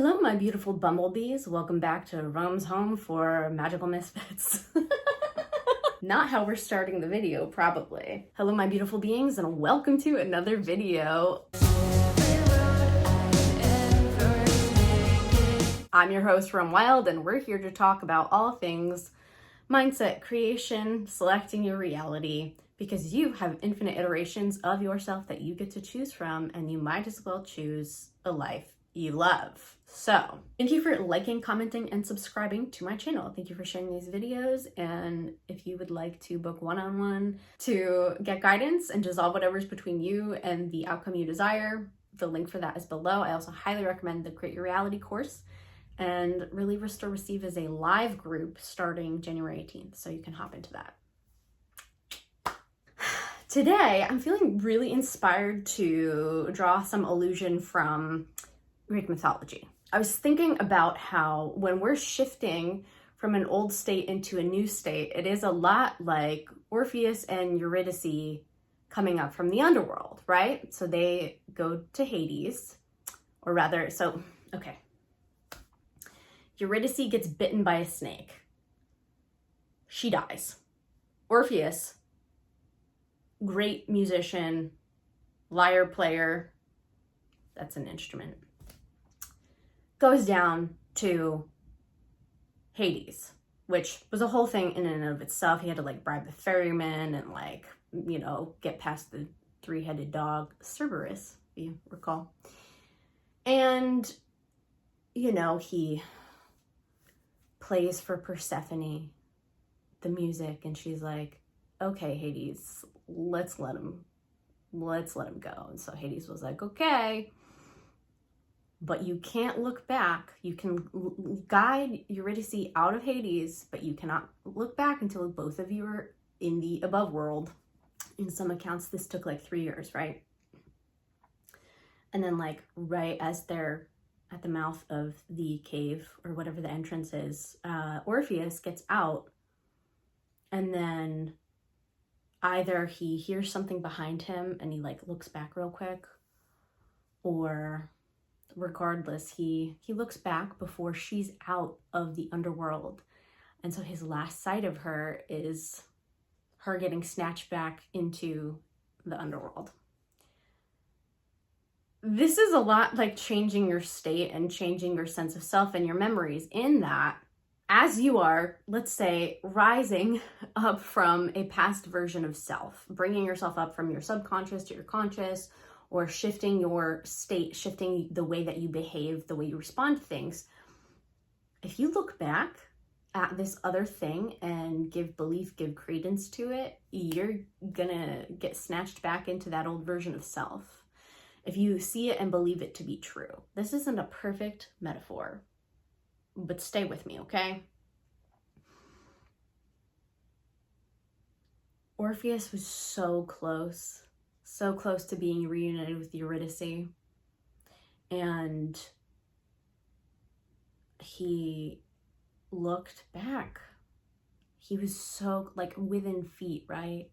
Hello, my beautiful bumblebees. Welcome back to Rome's home for magical misfits. Not how we're starting the video, probably. Hello, my beautiful beings, and welcome to another video. I'm your host, Rome Wild, and we're here to talk about all things mindset, creation, selecting your reality, because you have infinite iterations of yourself that you get to choose from, and you might as well choose a life you love. So thank you for liking, commenting, and subscribing to my channel. Thank you for sharing these videos. And if you would like to book one-on-one to get guidance and dissolve whatever's between you and the outcome you desire, the link for that is below. I also highly recommend the Create Your Reality course, and Really Restore Receive is a live group starting January 18th. So you can hop into that. Today, I'm feeling really inspired to draw some illusion from Greek mythology. I was thinking about how when we're shifting from an old state into a new state, it is a lot like Orpheus and Eurydice coming up from the underworld, right? So they go to Hades, or rather, Eurydice gets bitten by a snake. She dies. Orpheus, great musician, lyre player, that's an instrument, goes down to Hades, which was a whole thing in and of itself. He had to bribe the ferryman and get past the three-headed dog, Cerberus, if you recall. And, he plays for Persephone the music, and she's like, okay, Hades, let's let him go. And so Hades was like, okay, but you can't look back. You can guide Eurydice out of Hades, but you cannot look back until both of you are in the above world. In some accounts, this took 3 years, right? And then right as they're at the mouth of the cave or whatever the entrance is, Orpheus gets out, and then either he hears something behind him and he looks back real quick, or regardless, he looks back before she's out of the underworld. And so his last sight of her is her getting snatched back into the underworld. This is a lot like changing your state and changing your sense of self and your memories, in that as you are, let's say, rising up from a past version of self, bringing yourself up from your subconscious to your conscious, or shifting your state, shifting the way that you behave, the way you respond to things. If you look back at this other thing and give belief, give credence to it, you're gonna get snatched back into that old version of self. If you see it and believe it to be true. This isn't a perfect metaphor, but stay with me, okay? Orpheus was so close to being reunited with Eurydice, and he looked back. He was so within feet, right?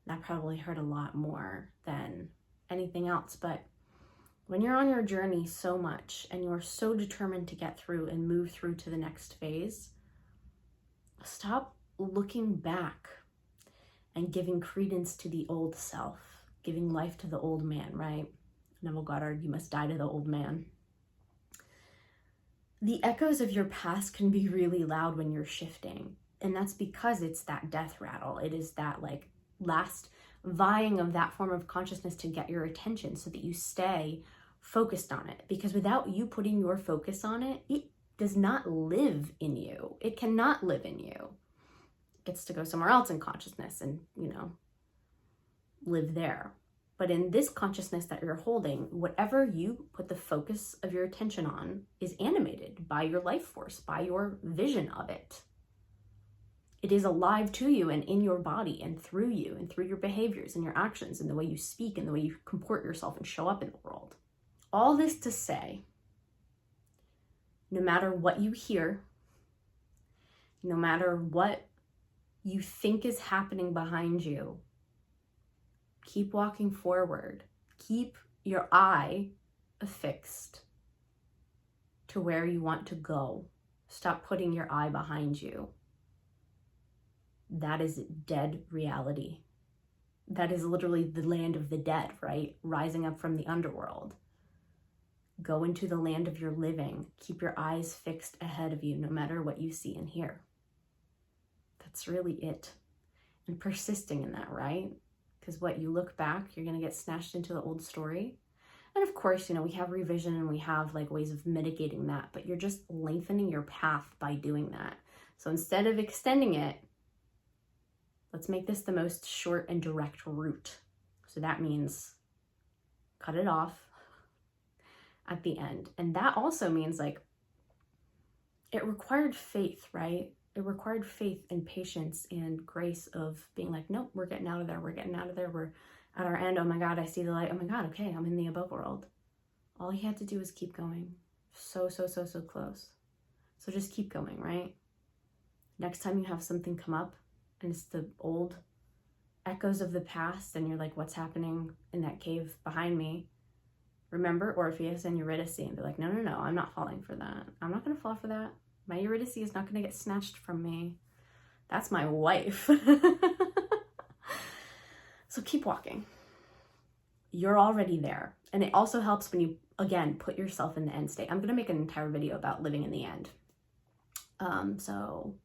That probably hurt a lot more than anything else. But when you're on your journey so much and you're so determined to get through and move through to the next phase, stop looking back and giving credence to the old self, giving life to the old man, right? Neville Goddard, you must die to the old man. The echoes of your past can be really loud when you're shifting. And that's because it's that death rattle. It is that last vying of that form of consciousness to get your attention so that you stay focused on it. Because without you putting your focus on it, it does not live in you. It cannot live in you. It gets to go somewhere else in consciousness and, live there. But in this consciousness that you're holding, whatever you put the focus of your attention on is animated by your life force, by your vision of it. It is alive to you and in your body and through you and through your behaviors and your actions and the way you speak and the way you comport yourself and show up in the world. All this to say, no matter what you hear, no matter what you think is happening behind you, keep walking forward. Keep your eye affixed to where you want to go. Stop putting your eye behind you. That is dead reality. That is literally the land of the dead, right? Rising up from the underworld. Go into the land of your living. Keep your eyes fixed ahead of you, no matter what you see and hear. That's really it. And persisting in that, right? Because what you look back, you're going to get snatched into the old story. And of course, we have revision and we have like ways of mitigating that, but you're just lengthening your path by doing that. So instead of extending it, let's make this the most short and direct route. So that means cut it off at the end. And that also means like it required faith, right? It required faith and patience and grace of being like, nope, we're getting out of there. We're getting out of there. We're at our end. Oh my God, I see the light. Oh my God, okay, I'm in the above world. All he had to do was keep going. So close. So just keep going, right? Next time you have something come up and it's the old echoes of the past and you're like, what's happening in that cave behind me? Remember Orpheus and Eurydice and be like, no, I'm not falling for that. I'm not going to fall for that. My Eurydice is not going to get snatched from me. That's my wife. So keep walking. You're already there. And it also helps when you, again, put yourself in the end state. I'm going to make an entire video about living in the end. So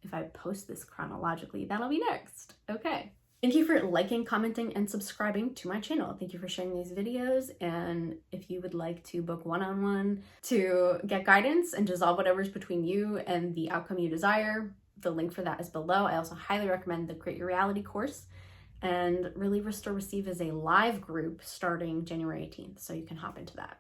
if I post this chronologically, that'll be next. Okay. Thank you for liking, commenting, and subscribing to my channel. Thank you for sharing these videos. And if you would like to book one-on-one to get guidance and dissolve whatever's between you and the outcome you desire, the link for that is below. I also highly recommend the Create Your Reality course. And Really Restore Receive is a live group starting January 18th. So you can hop into that.